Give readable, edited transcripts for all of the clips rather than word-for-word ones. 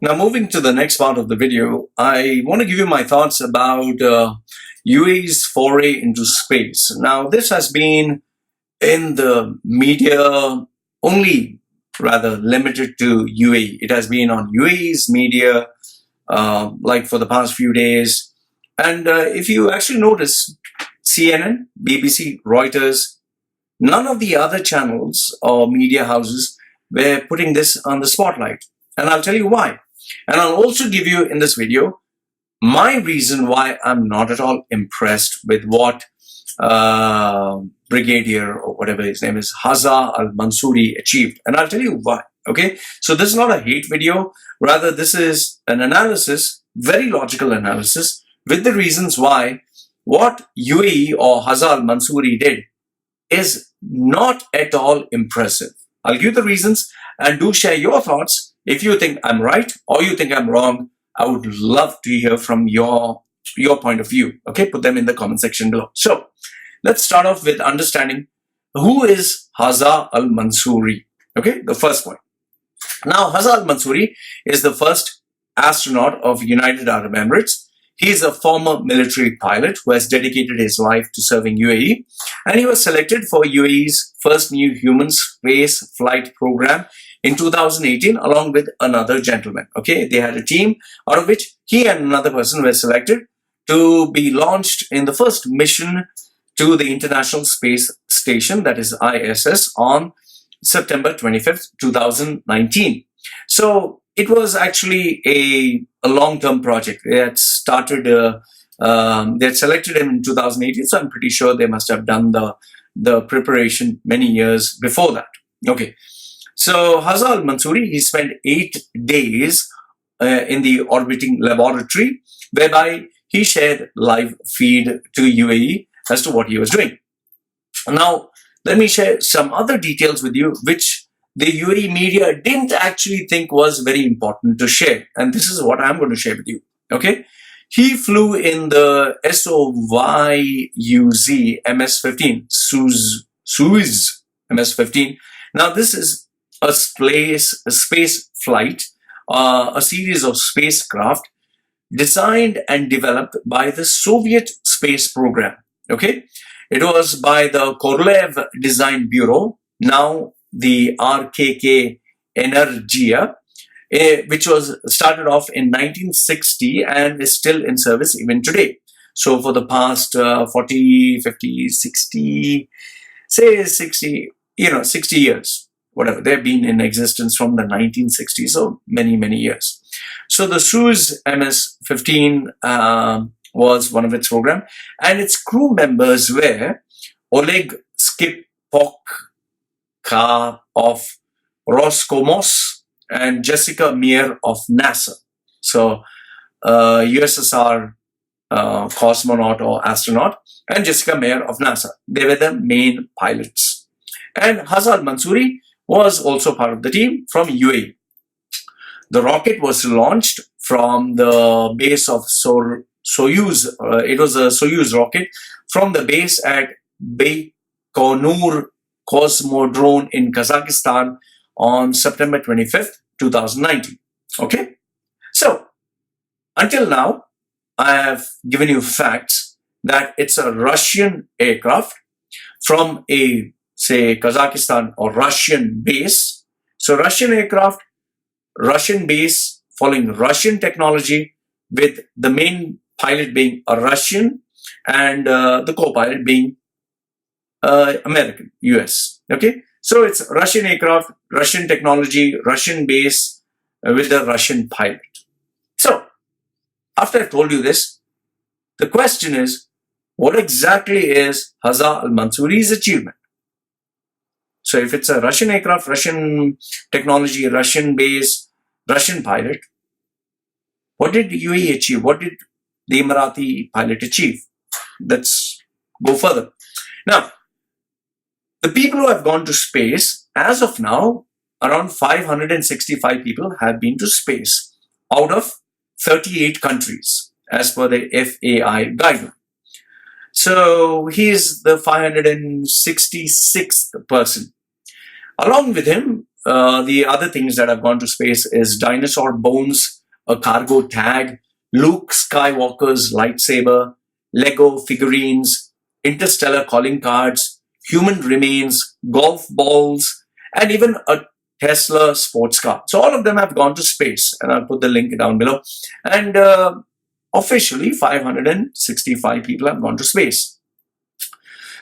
Now, moving to the next part of the video, I want to give you my thoughts about UAE's foray into space. Now, this has been in the media only rather limited to UAE. It has been on UAE's media like for the past few days. And if you actually notice, CNN, BBC, Reuters, none of the other channels or media houses were putting this on the spotlight. And I'll tell you why. And I'll also give you in this video my reason why I'm not at all impressed with what Brigadier or whatever his name is, Hazzaa Ali Almansoori achieved. And I'll tell you why. Okay, so this is not a hate video. Rather, this is an analysis, very logical analysis with the reasons why what UAE or Hazzaa Ali Almansoori did is not at all impressive. I'll give you the reasons and do share your thoughts. If you think I'm right or you think I'm wrong, I would love to hear from your point of view. Okay, put them in the comment section below. So let's start off with understanding who is Hazzaa Ali Almansoori. Okay, the first point. Now, Hazzaa Ali Almansoori is the first astronaut of United Arab Emirates. He is a former military pilot who has dedicated his life to serving UAE, and he was selected for UAE's first new human space flight program in 2018 along with another gentleman. Okay, they had a team out of which he and another person were selected to be launched in the first mission to the International Space Station, that is ISS, on September 25th, 2019. So it was actually a long-term project. They had started, they had selected him in 2018, so I'm pretty sure they must have done the preparation many years before that. Okay, so Hazzaa Ali Almansoori, he spent 8 days in the orbiting laboratory, whereby he shared live feed to UAE as to what he was doing. Now, let me share some other details with you, which the UAE media didn't actually think was very important to share. And this is what I'm going to share with you. Okay. He flew in the Soyuz MS-15, Soyuz MS-15. Now, this is a space flight, a series of spacecraft designed and developed by the Soviet space program. Okay. It was by the Korolev Design Bureau, now the RKK Energia, which was started off in 1960 and is still in service even today. So for the past 40, 50, 60, say 60, 60 years, whatever, they've been in existence from the 1960s, so many, many years. So the Soyuz MS-15 was one of its program, and its crew members were Oleg, Skripochka of Roscosmos and Jessica Meir of NASA. So USSR cosmonaut or astronaut, and Jessica Meir of NASA. They were the main pilots. And Hazzaa Ali Almansoori was also part of the team from UAE. The rocket was launched from the base of Soyuz. It was a Soyuz rocket from the base at Baikonur Cosmodrome in Kazakhstan on September 25th, 2019. Okay? So, until now, I have given you facts that it's a Russian aircraft from a, say, Kazakhstan or Russian base. So, Russian aircraft, Russian base, following Russian technology, with the main pilot being a Russian and the co-pilot being American, US. Okay, so it's Russian aircraft, Russian technology, Russian base with a Russian pilot. So after I've told you this, the question is, what exactly is Hazzaa Ali Almansoori's achievement? So if it's a Russian aircraft, Russian technology, Russian base, Russian pilot, what did UAE achieve? What did the Emirati pilot achieve? Let's go further. Now, the people who have gone to space, as of now, around 565 people have been to space out of 38 countries, as per the FAI guideline. So he is the 566th person. Along with him, the other things that have gone to space is dinosaur bones a cargo tag, Luke Skywalker's lightsaber, Lego figurines, interstellar calling cards, human remains, golf balls, and even a Tesla sports car. So all of them have gone to space, and I'll put the link down below. And officially, 565 people have gone to space.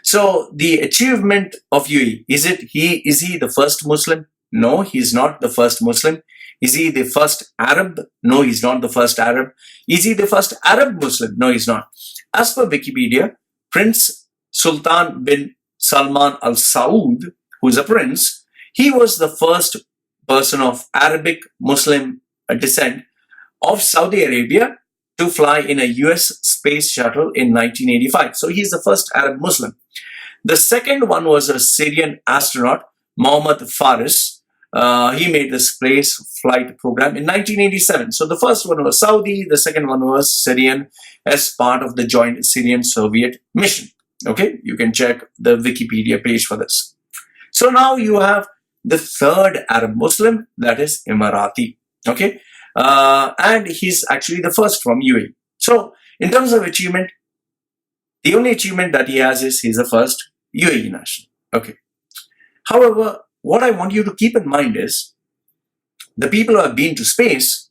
So the achievement of UAE, is he the first Muslim? No, he's not the first Muslim. Is he the first Arab? No, he's not the first Arab. Is he the first Arab Muslim? No, he's not. As per Wikipedia, Prince Sultan bin Salman Al Saud, who's a prince, he was the first person of Arabic Muslim descent of Saudi Arabia to fly in a US space shuttle in 1985. So he's the first Arab Muslim. The second one was a Syrian astronaut, Mohammad Faris. He made the space flight program in 1987. So the first one was Saudi, the second one was Syrian as part of the joint Syrian-Soviet mission. Okay, you can check the Wikipedia page for this. So now you have the third Arab Muslim, that is Emirati. Okay, and he's actually the first from UAE. So in terms of achievement, the only achievement that he has is he's the first UAE national. Okay. However, what I want you to keep in mind is the people who have been to space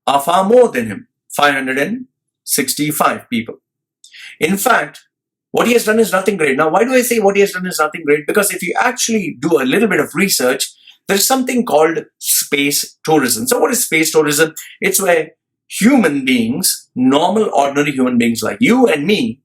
are far more than him, 565 people. In fact, what he has done is nothing great. Now, why do I say what he has done is nothing great? Because if you actually do a little bit of research, there's something called space tourism. So what is space tourism? It's where human beings, normal, ordinary human beings like you and me,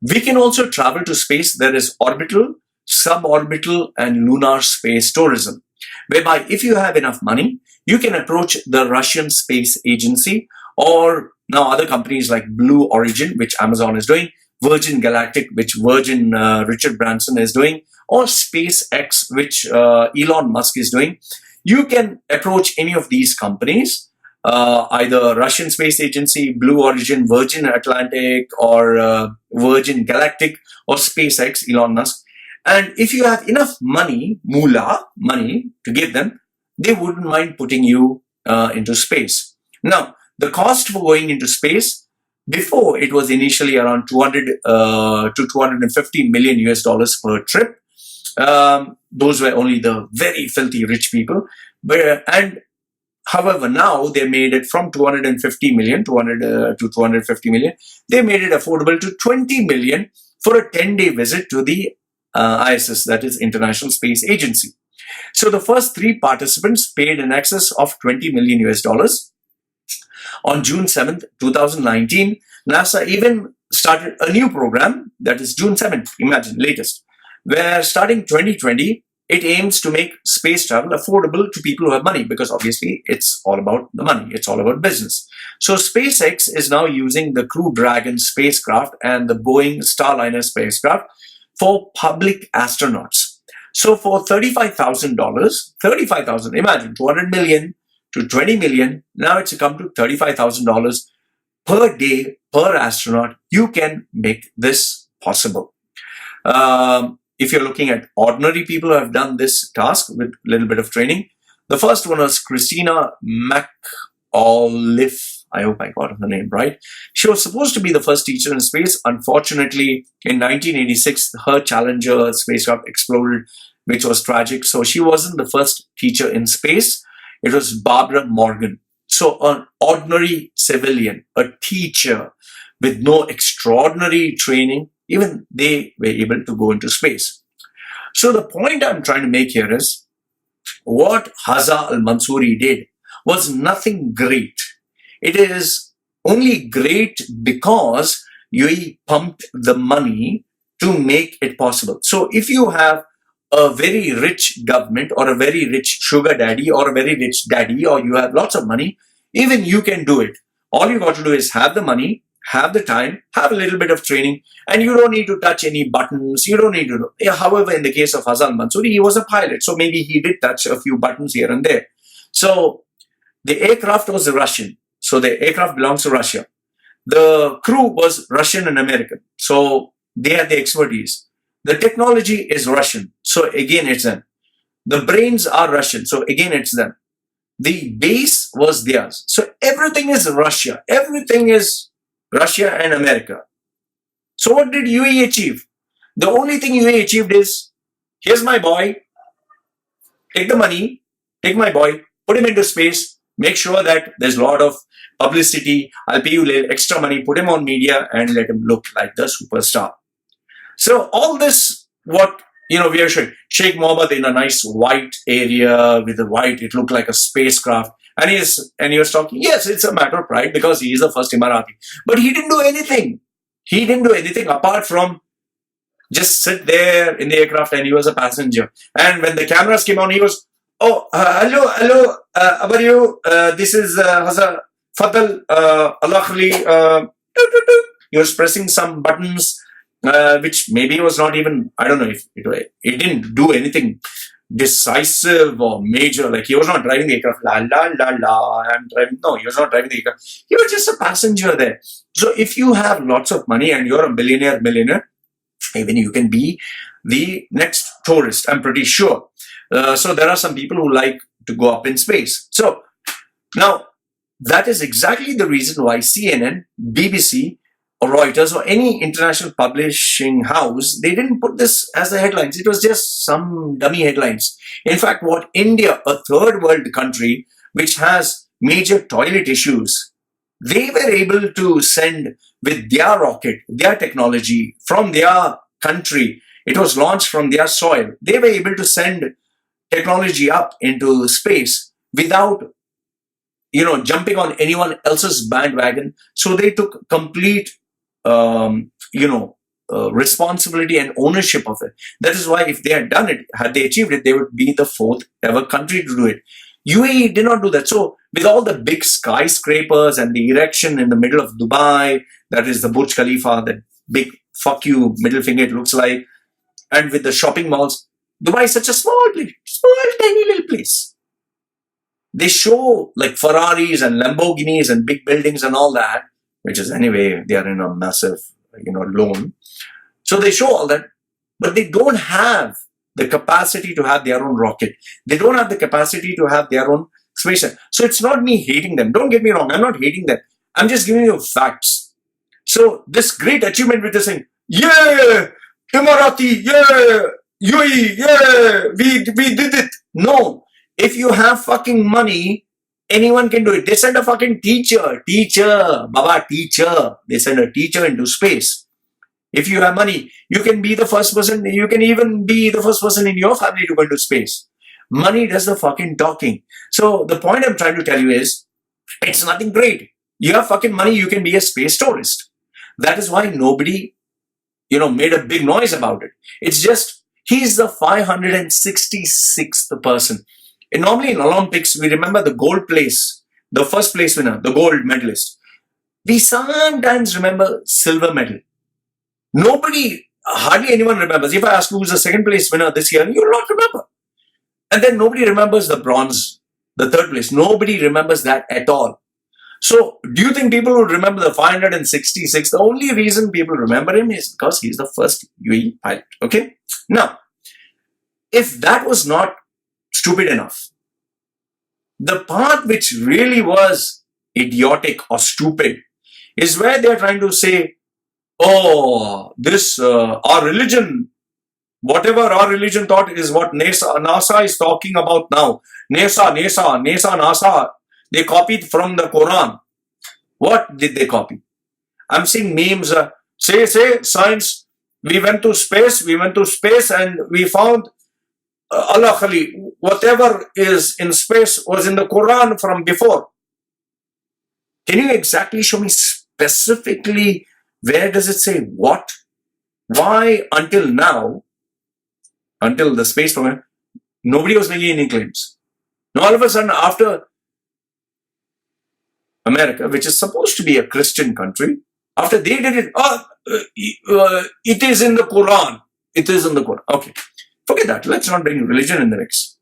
we can also travel to space. There is orbital, suborbital, and lunar space tourism, whereby if you have enough money, you can approach the Russian Space Agency, or now other companies like Blue Origin, which Amazon is doing, Virgin Galactic, which Virgin Richard Branson is doing, or SpaceX, which Elon Musk is doing. You can approach any of these companies, either Russian Space Agency, Blue Origin, Virgin Atlantic, or Virgin Galactic, or SpaceX, Elon Musk. And if you have enough money, moolah, money to give them, they wouldn't mind putting you into space. Now, the cost for going into space, before it was initially around 200 to 250 million US dollars per trip. Those were only the very filthy rich people. However, now they made it from 250 million, 200 to 250 million. They made it affordable to 20 million for a 10-day visit to the ISS, that is International Space Agency. So the first 3 participants paid in excess of 20 million US dollars. On June 7th, 2019, NASA even started a new program, that is June 7th, imagine, latest, where starting 2020, it aims to make space travel affordable to people who have money, because obviously it's all about the money, it's all about business. So SpaceX is now using the Crew Dragon spacecraft and the Boeing Starliner spacecraft for public astronauts. So for $35,000, imagine 200 million to 20 million, now it's come to $35,000 per day per astronaut. You can make this possible. If you're looking at ordinary people who have done this task with a little bit of training, the first one was Christina McAuliffe. I hope I got her name right. She was supposed to be the first teacher in space. Unfortunately, in 1986, her Challenger spacecraft exploded, which was tragic. So she wasn't the first teacher in space. It was Barbara Morgan. So an ordinary civilian, a teacher with no extraordinary training, even they were able to go into space. So the point I'm trying to make here is what Hazzaa Almansoori did was nothing great. It is only great because UAE pumped the money to make it possible. So if you have a very rich government or a very rich sugar daddy or a very rich daddy, or you have lots of money, even you can do it. All you got to do is have the money, have the time, have a little bit of training, and you don't need to touch any buttons. You don't need to. However, in the case of Hazzaa Almansoori, he was a pilot, so maybe he did touch a few buttons here and there. So the aircraft was Russian. So the aircraft belongs to Russia. The crew was Russian and American. So they had the expertise. The technology is Russian. So again, it's them. The brains are Russian. So again, it's them. the base was theirs. So everything is Russia. Everything is Russia and America. So what did UAE achieve? The only thing UAE achieved is, here's my boy, take the money, take my boy, put him into space, make sure that there's a lot of publicity, I'll pay you extra money, put him on media and let him look like the superstar. So all this, what, we are showing Sheikh Mohammed in a nice white area with the white, it looked like a spacecraft. And he was talking, yes, it's a matter of pride because he is the first Emirati. But he didn't do anything. He didn't do anything apart from just sit there in the aircraft, and he was a passenger. And when the cameras came on, he was, hello, how are you? This is Hazzaa Fadl Allah Ali. He was pressing some buttons, which maybe was not even, I don't know if it didn't do anything decisive or major. Like, he was not driving the aircraft, I'm driving. No, he was not driving the aircraft. He was just a passenger there. So if you have lots of money and you're a millionaire, even you can be the next tourist, I'm pretty sure. So there are some people who like to go up in space. So now that is exactly the reason why CNN, BBC, or Reuters, or any international publishing house, they didn't put this as the headlines. It was just some dummy headlines. In fact, what India, a third world country, which has major toilet issues, they were able to send with their rocket, their technology from their country. It was launched from their soil. They were able to send technology up into space without, jumping on anyone else's bandwagon. So they took complete responsibility and ownership of it. That is why if they had done it, had they achieved it, they would be the fourth ever country to do it. UAE did not do that. So with all the big skyscrapers and the erection in the middle of Dubai, that is the Burj Khalifa, that big fuck you middle finger it looks like, and with the shopping malls, Dubai is such a small place, tiny little place. They show like Ferraris and Lamborghinis and big buildings and all that, which is anyway, they are in a massive, loan. So they show all that, but they don't have the capacity to have their own rocket. They don't have the capacity to have their own space. So it's not me hating them. Don't get me wrong. I'm not hating them. I'm just giving you facts. So this great achievement with this saying, yeah, Emirati, yeah, UAE, yeah, we did it. No, if you have fucking money, anyone can do it. They send a fucking teacher, Baba, teacher. They send a teacher into space. If you have money, you can be the first person. You can even be the first person in your family to go into space. Money does the fucking talking. So the point I'm trying to tell you is, it's nothing great. You have fucking money, you can be a space tourist. That is why nobody, made a big noise about it. It's just, he's the 566th person. And normally in Olympics, we remember the gold place, the first place winner, the gold medalist. We sometimes remember silver medal. Hardly anyone remembers. If I ask you who's the second place winner this year, you will not remember. And then nobody remembers the bronze, the third place. Nobody remembers that at all. So do you think people will remember the 566? The only reason people remember him is because he's the first UAE pilot. Okay? Now, if that was not stupid enough, the part which really was idiotic or stupid is where they're trying to say, this, our religion, whatever our religion thought is what NASA is talking about now. NASA. They copied from the Quran. What did they copy? I'm seeing memes, say, science, we went to space and we found Allah Ali, whatever is in space was in the Quran from before. Can you exactly show me specifically where does it say what? Why until now, until the space program, nobody was making any claims. Now all of a sudden after America, which is supposed to be a Christian country, after they did it, it is in the Quran. It is in the Quran. Okay, forget that. Let's not bring religion in the mix.